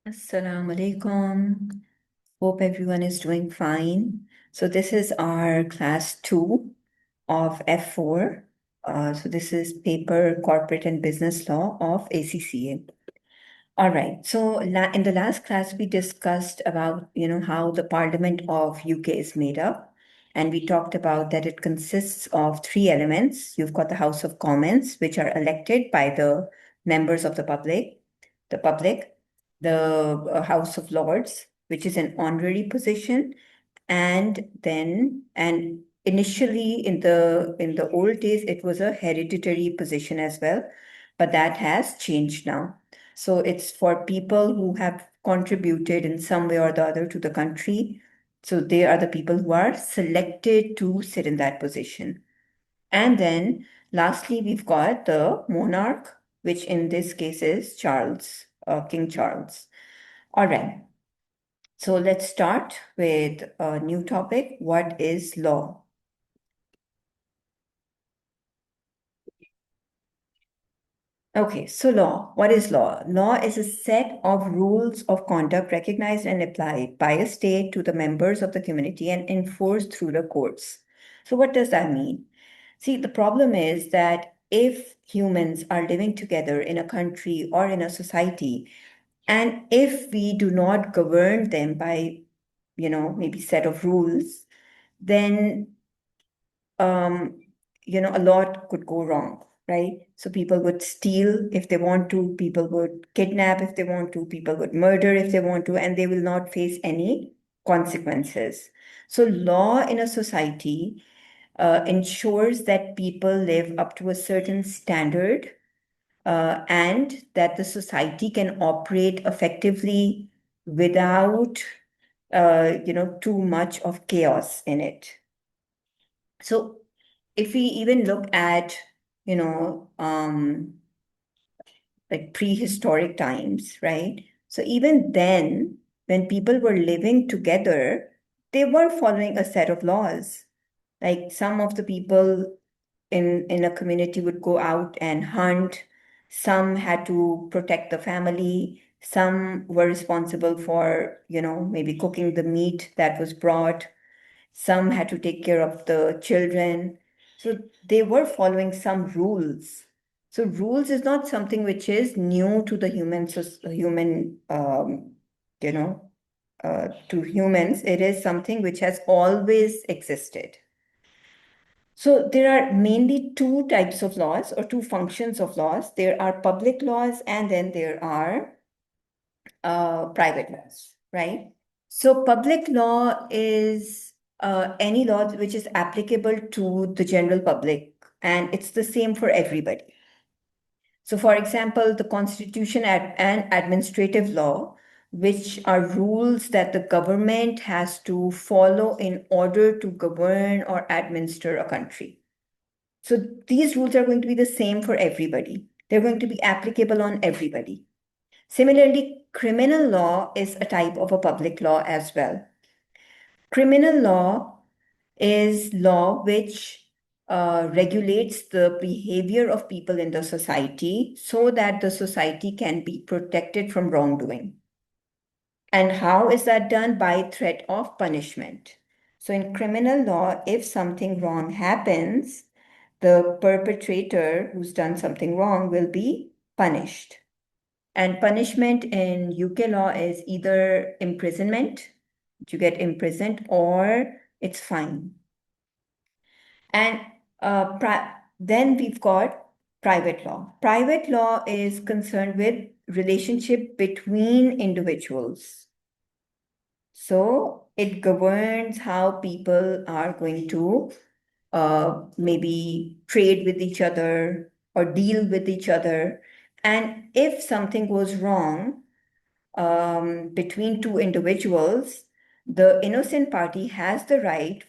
Assalamu alaikum. Hope everyone is doing fine. So this is our class 2 of F4. So this is paper corporate and business law of ACCA. All right. So in the last class we discussed about, how the Parliament of UK is made up. And we talked about that it consists of three elements. You've got the House of Commons, which are elected by the members of the public, the House of Lords, which is an honorary position, and initially in the old days it was a hereditary position as well, but that has changed now. So it's for people who have contributed in some way or the other to the country. So they are the people who are selected to sit in that position. And then lastly, we've got the monarch, which in this case is Charles, King Charles. All right. So let's start with a new topic. What is law? Okay, so law. What is law? Law is a set of rules of conduct recognized and applied by a state to the members of the community and enforced through the courts. So, what does that mean? See, the problem is that if humans are living together in a country or in a society, and if we do not govern them by, maybe set of rules, then um, a lot could go wrong, right? So people would steal if they want to, people would kidnap if they want to, people would murder if they want to, and they will not face any consequences. So law in a society ensures that people live up to a certain standard, and that the society can operate effectively without, too much of chaos in it. So if we even look at, you know, um, like prehistoric times, right? So even then, when people were living together, they were following a set of laws. Like some of the people in a community would go out and hunt, some had to protect the family, some were responsible for, maybe cooking the meat that was brought, some had to take care of the children. So they were following some rules. So rules is not something which is new to the you know, to humans. It is something which has always existed. So there are mainly two types of laws or two functions of laws. There are public laws and then there are private laws, right? So public law is any law which is applicable to the general public, and it's the same for everybody. So, for example, the Constitution and administrative law, which are rules that the government has to follow in order to govern or administer a country. So these rules are going to be the same for everybody. They're going to be applicable on everybody. Similarly, criminal law is a type of a public law as well. Criminal law is law which regulates the behavior of people in the society so that the society can be protected from wrongdoing. And how is that done? By threat of punishment. So in criminal law, if something wrong happens, the perpetrator who's done something wrong will be punished. And punishment in UK law is either imprisonment, you get imprisoned, or it's fine. And then we've got private law. Private law is concerned with relationship between individuals. So it governs how people are going to maybe trade with each other or deal with each other. And if something goes wrong between two individuals, the innocent party has the right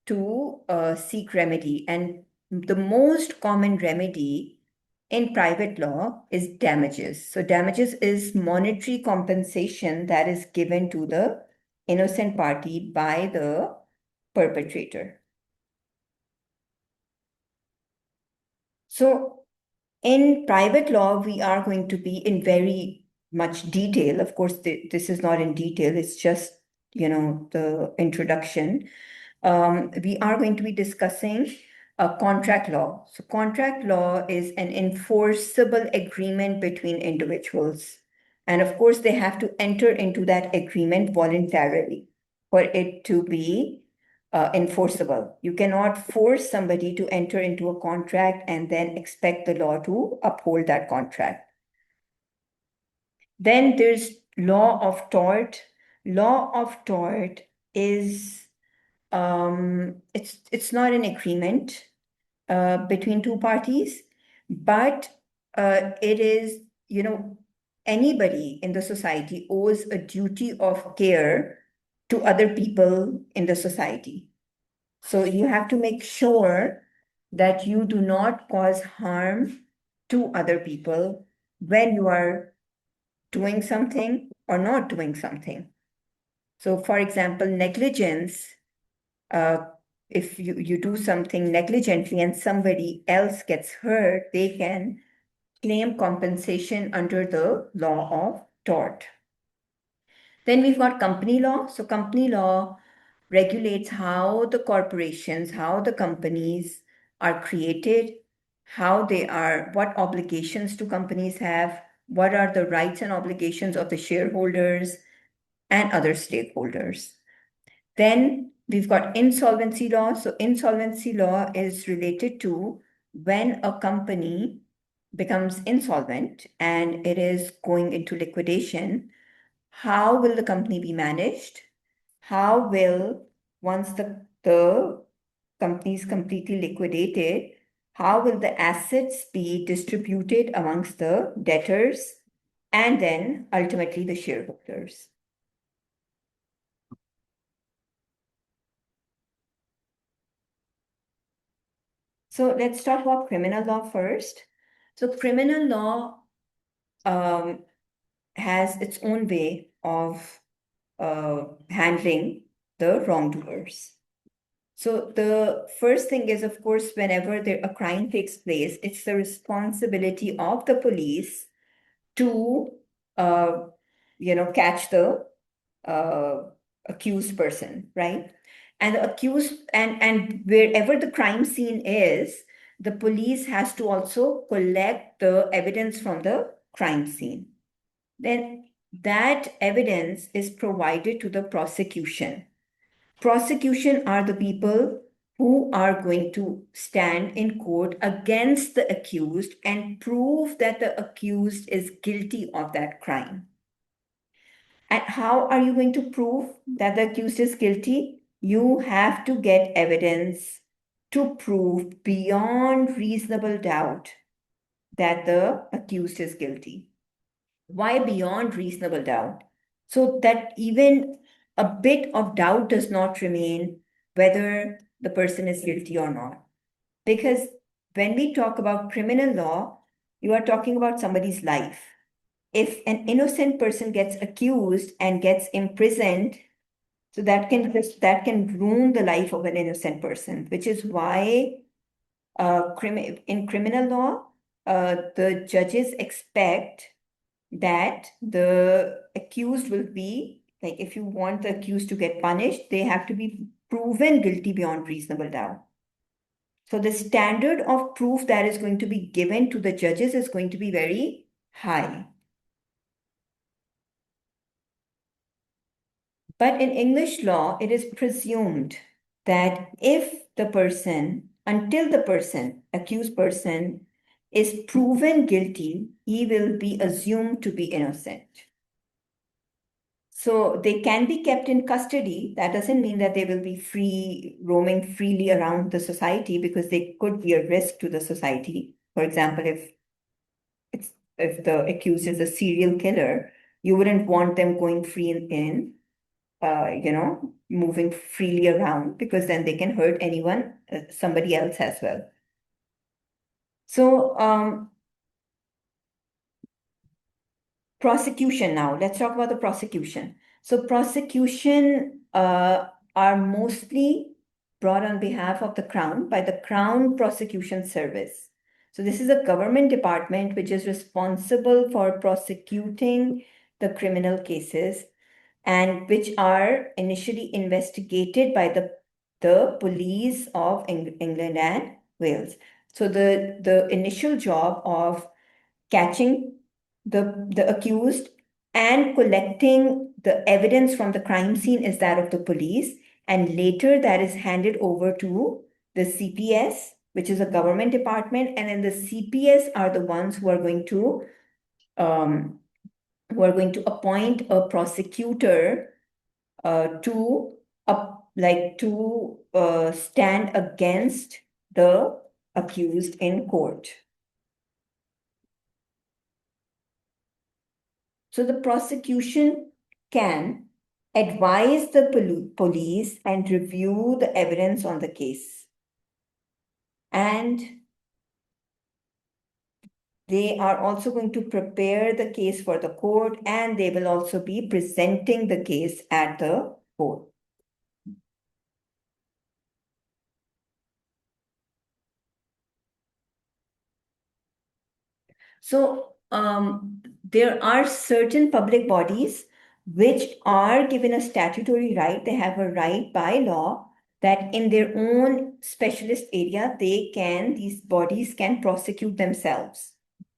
to seek remedy. And the most common remedy in private law is damages. So damages is monetary compensation that is given to the innocent party by the perpetrator. So in private law, we are going to be in very much detail. Of course, this is not in detail. It's just, the introduction. We are going to be discussing contract law. So contract law is an enforceable agreement between individuals. And of course, they have to enter into that agreement voluntarily for it to be enforceable. You cannot force somebody to enter into a contract and then expect the law to uphold that contract. Then there's law of tort. Law of tort is it's not an agreement between two parties, but it is, anybody in the society owes a duty of care to other people in the society. So you have to make sure that you do not cause harm to other people when you are doing something or not doing something. So, for example, negligence, if you do something negligently and somebody else gets hurt, they can claim compensation under the law of tort. Then we've got company law. So, company law regulates how the corporations, how the companies are created, what obligations do companies have, what are the rights and obligations of the shareholders and other stakeholders. Then we've got insolvency law. So insolvency law is related to when a company becomes insolvent and it is going into liquidation, how will the company be managed? How will, once the company is completely liquidated, how will the assets be distributed amongst the debtors and then ultimately the shareholders? So let's talk about criminal law first. So criminal law has its own way of handling the wrongdoers. So the first thing is, of course, whenever a crime takes place, it's the responsibility of the police to, catch the accused person, right? And the accused, and wherever the crime scene is, the police has to also collect the evidence from the crime scene. Then that evidence is provided to the prosecution. Prosecution are the people who are going to stand in court against the accused and prove that the accused is guilty of that crime. And how are you going to prove that the accused is guilty? You have to get evidence to prove beyond reasonable doubt that the accused is guilty. Why beyond reasonable doubt? So that even a bit of doubt does not remain whether the person is guilty or not. Because when we talk about criminal law, you are talking about somebody's life. If an innocent person gets accused and gets imprisoned, so that can ruin the life of an innocent person, which is why in criminal law, the judges expect that the accused will be, like, if you want the accused to get punished, they have to be proven guilty beyond reasonable doubt. So the standard of proof that is going to be given to the judges is going to be very high. But in English law, it is presumed that until the accused person, is proven guilty, he will be assumed to be innocent. So they can be kept in custody. That doesn't mean that they will be roaming freely around the society, because they could be a risk to the society. For example, if the accused is a serial killer, you wouldn't want them going free in moving freely around, because then they can hurt somebody else as well. So prosecution now. Let's talk about the prosecution. So prosecution are mostly brought on behalf of the Crown by the Crown Prosecution Service. So this is a government department which is responsible for prosecuting the criminal cases and which are initially investigated by the police of England and Wales. So the initial job of catching the accused and collecting the evidence from the crime scene is that of the police, and later that is handed over to the CPS, which is a government department, and then the CPS are the ones who are going to um, appoint a prosecutor to stand against the accused in court. So the prosecution can advise the police and review the evidence on the case. And they are also going to prepare the case for the court, and they will also be presenting the case at the court. So there are certain public bodies which are given a statutory right. They have a right by law that in their own specialist area, these bodies can prosecute themselves.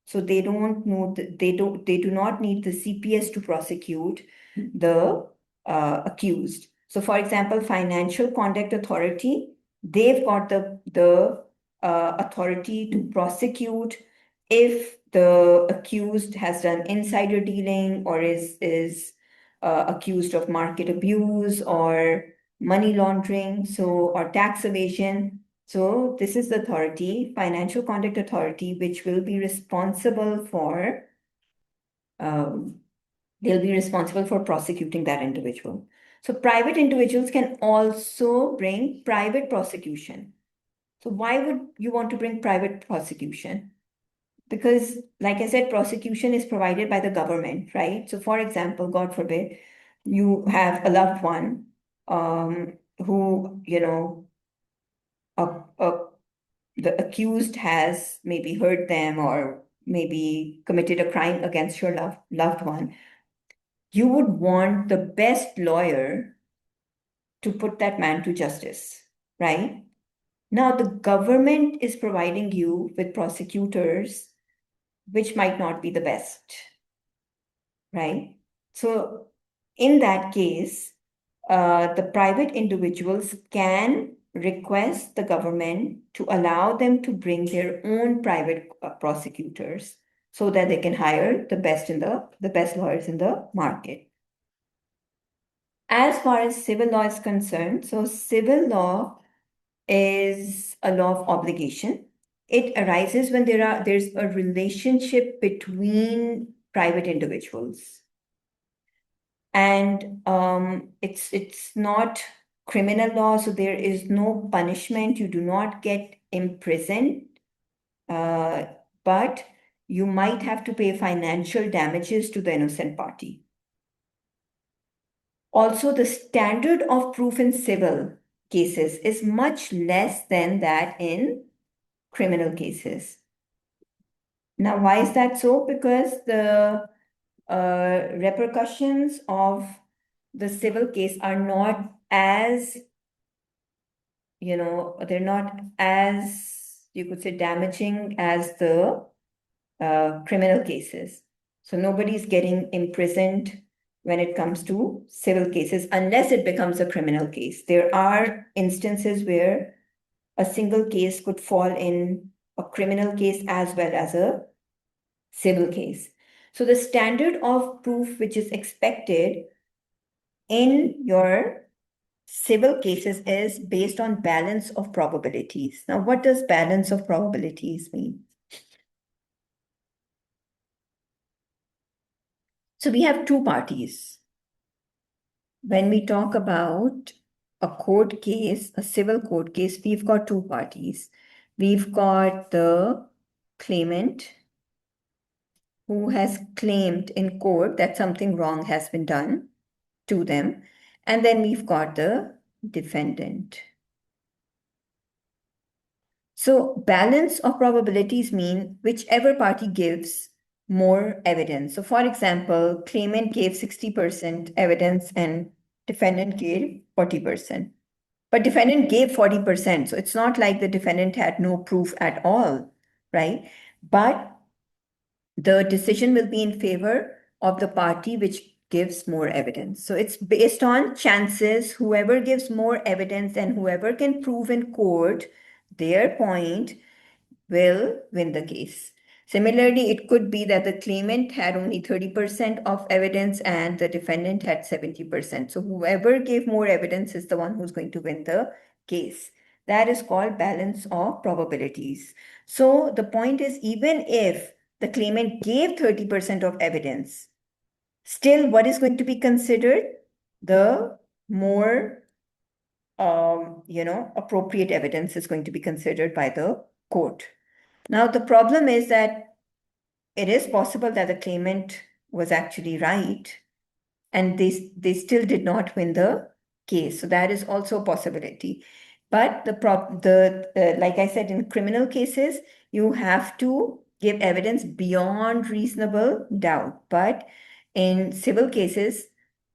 So they do not need the CPS to prosecute the accused. So for example, Financial Conduct Authority, they've got the authority to prosecute if the accused has done insider dealing or is accused of market abuse or money laundering, or tax evasion. So this is the authority, Financial Conduct Authority, which will be responsible for they'll be responsible for prosecuting that individual. So private individuals can also bring private prosecution. So why would you want to bring private prosecution? Because, like I said, prosecution is provided by the government, right? So, for example, God forbid, you have a loved one who, uh, uh, the accused has maybe hurt them or maybe committed a crime against your loved one. You would want the best lawyer to put that man to justice, right? Now, the government is providing you with prosecutors which might not be the best, right? So in that case, the private individuals can request the government to allow them to bring their own private prosecutors so that they can hire the best lawyers in the market. As far as civil law is concerned, so civil law is a law of obligation. It arises when there's a relationship between private individuals. And it's not criminal law, so there is no punishment. You do not get imprisoned, but you might have to pay financial damages to the innocent party. Also, the standard of proof in civil cases is much less than that in criminal cases. Now, why is that so? Because the repercussions of the civil case are not as, they're not as, you could say, damaging as the criminal cases. So nobody's getting imprisoned when it comes to civil cases unless it becomes a criminal case. There are instances where a single case could fall in a criminal case as well as a civil case. So the standard of proof which is expected in your civil cases is based on balance of probabilities. Now, what does balance of probabilities mean? So we have two parties. When we talk about a court case, a civil court case, we've got two parties. We've got the claimant who has claimed in court that something wrong has been done to them. And then we've got the defendant. So balance of probabilities mean whichever party gives more evidence. So for example, claimant gave 60% evidence and defendant gave 40%. But defendant gave 40%. So it's not like the defendant had no proof at all, right? But the decision will be in favor of the party which gives more evidence. So it's based on chances. Whoever gives more evidence and whoever can prove in court their point will win the case. Similarly, it could be that the claimant had only 30% of evidence and the defendant had 70%. So whoever gave more evidence is the one who's going to win the case. That is called balance of probabilities. So the point is, even if the claimant gave 30% of evidence, still what is going to be considered? The more appropriate evidence is going to be considered by the court. Now, the problem is that it is possible that the claimant was actually right and they still did not win the case. So that is also a possibility. But like I said, in criminal cases, you have to give evidence beyond reasonable doubt. But in civil cases,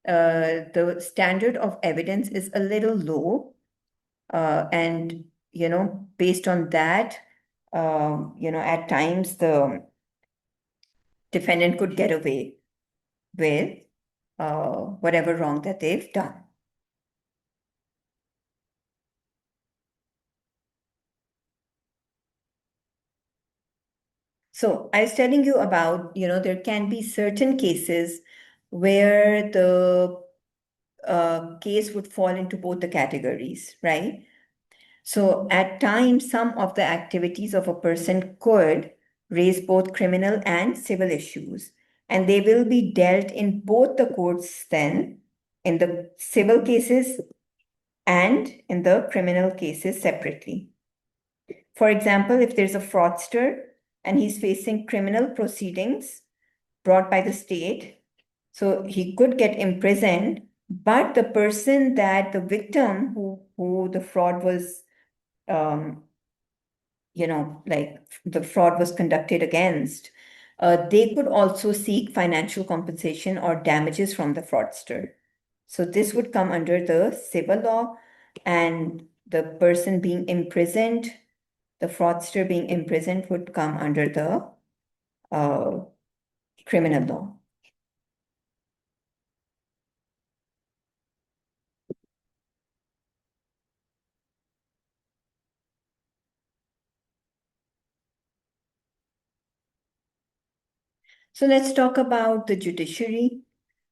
the standard of evidence is a little low. And, based on that, at times the defendant could get away with whatever wrong that they've done. So I was telling you about, there can be certain cases where the case would fall into both the categories, right? So at times, some of the activities of a person could raise both criminal and civil issues, and they will be dealt in both the courts then, in the civil cases and in the criminal cases separately. For example, if there's a fraudster and he's facing criminal proceedings brought by the state, so he could get imprisoned, but the person that the victim who the fraud was like the fraud was conducted against, they could also seek financial compensation or damages from the fraudster. So this would come under the civil law, and the person being imprisoned, the fraudster being imprisoned, would come under the criminal law. So let's talk about the judiciary.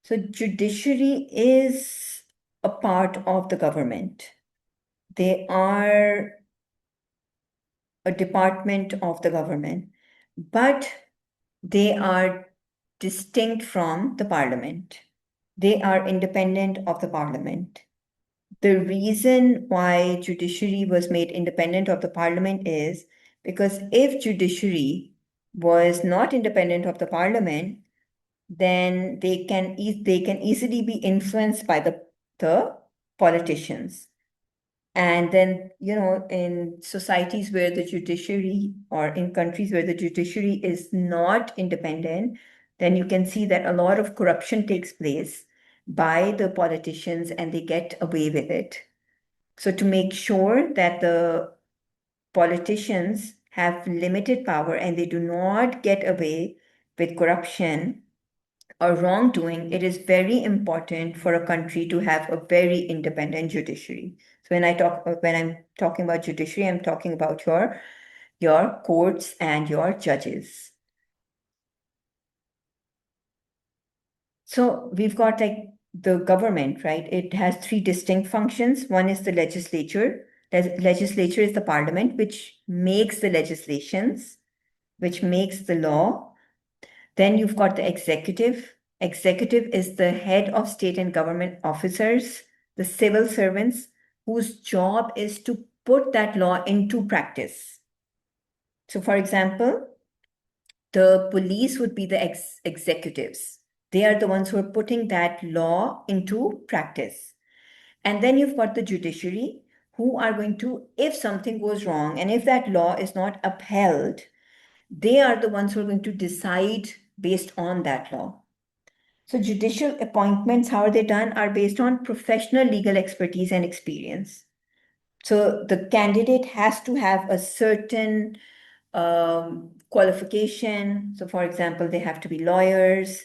So judiciary is a part of the government. They are a department of the government, but they are distinct from the parliament. They are independent of the parliament. The reason why judiciary was made independent of the parliament is because if judiciary was not independent of the parliament, then they can easily be influenced by the politicians. And then, in societies where the judiciary, or in countries where the judiciary is not independent, then you can see that a lot of corruption takes place by the politicians and they get away with it. So to make sure that the politicians have limited power and they do not get away with corruption or wrongdoing, it is very important for a country to have a very independent judiciary. So when I'm talking about judiciary, I'm talking about your courts and your judges. So we've got like the government, right? It has three distinct functions. One is the legislature. The legislature is the parliament, which makes the legislations, which makes the law. Then you've got the executive. Executive is the head of state and government officers, the civil servants, whose job is to put that law into practice. So, for example, the police would be the executives. They are the ones who are putting that law into practice. And then you've got the judiciary, who are going to, if something goes wrong and if that law is not upheld, they are the ones who are going to decide based on that law. So judicial appointments, how are they done, are based on professional legal expertise and experience. So the candidate has to have a certain qualification. So for example, they have to be lawyers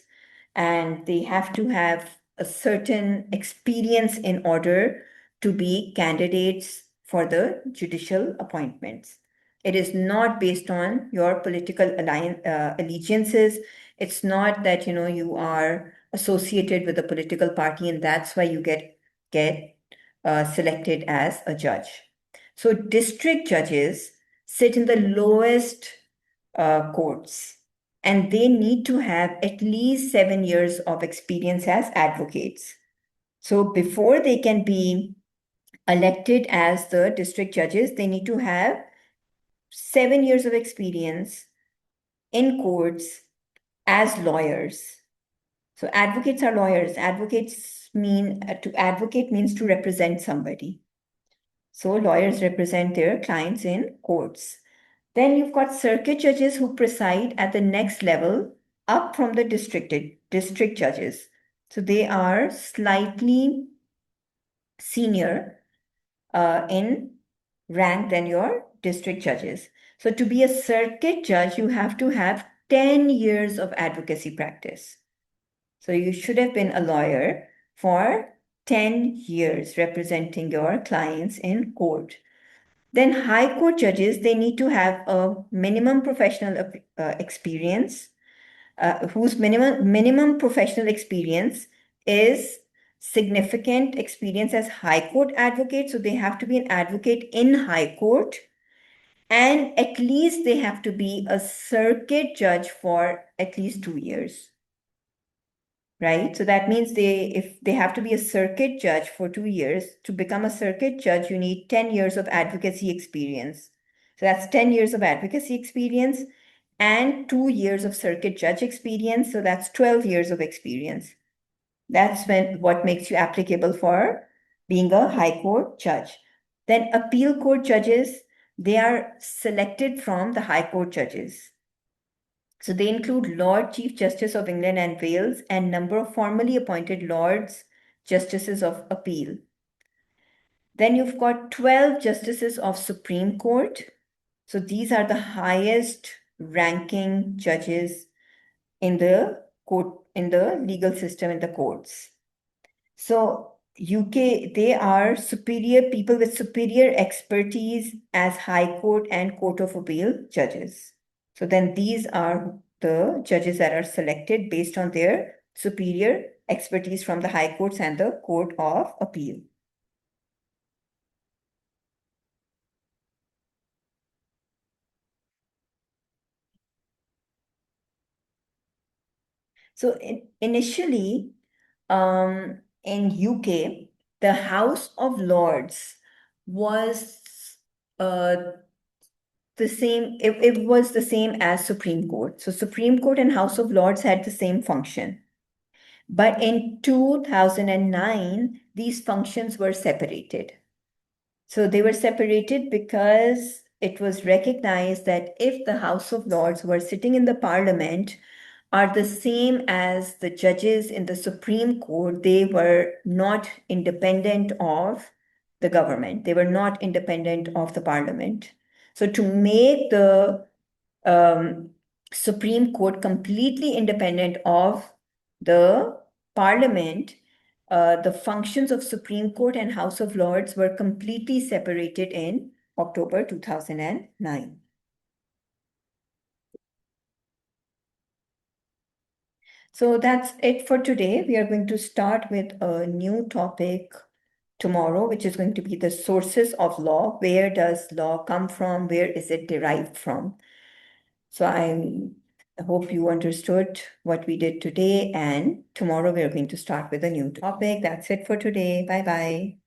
and they have to have a certain experience in order to be candidates for the judicial appointments. It is not based on your political allegiances. It's not that you are associated with a political party and that's why you get selected as a judge. So district judges sit in the lowest courts and they need to have at least 7 years of experience as advocates. So before they can be elected as the district judges, they need to have 7 years of experience in courts as lawyers. So advocates are lawyers. Advocates mean to advocate means to represent somebody. So lawyers represent their clients in courts. Then you've got circuit judges who preside at the next level up from the district judges. So they are slightly senior in rank than your district judges. So to be a circuit judge, you have to have 10 years of advocacy practice. So you should have been a lawyer for 10 years representing your clients in court. Then high court judges, they need to have a minimum professional experience, whose minimum professional experience is significant experience as high court advocate. So they have to be an advocate in high court, and at least they have to be a circuit judge for at least 2 years. Right? So that means if they have to be a circuit judge for 2 years, to become a circuit judge, you need 10 years of advocacy experience. So that's 10 years of advocacy experience and 2 years of circuit judge experience. So that's 12 years of experience. That's what makes you applicable for being a high court judge. Then appeal court judges, they are selected from the high court judges. So they include Lord Chief Justice of England and Wales and number of formally appointed Lords Justices of Appeal. Then you've got 12 Justices of Supreme Court. So these are the highest ranking judges in the court, in the legal system, in the courts. So UK, they are superior people with superior expertise as High Court and Court of Appeal judges. So then these are the judges that are selected based on their superior expertise from the high courts and the Court of Appeal. So initially, in UK, the House of Lords was the same, it was the same as Supreme Court. So Supreme Court and House of Lords had the same function. But in 2009, these functions were separated. So they were separated because it was recognized that if the House of Lords who are sitting in the Parliament are the same as the judges in the Supreme Court, they were not independent of the government. They were not independent of the Parliament. So to make the Supreme Court completely independent of the Parliament, the functions of Supreme Court and House of Lords were completely separated in October 2009. So that's it for today. We are going to start with a new topic tomorrow, which is going to be the sources of law. Where does law come from? Where is it derived from? So I hope you understood what we did today, and tomorrow we are going to start with a new topic. That's it for today. Bye-bye.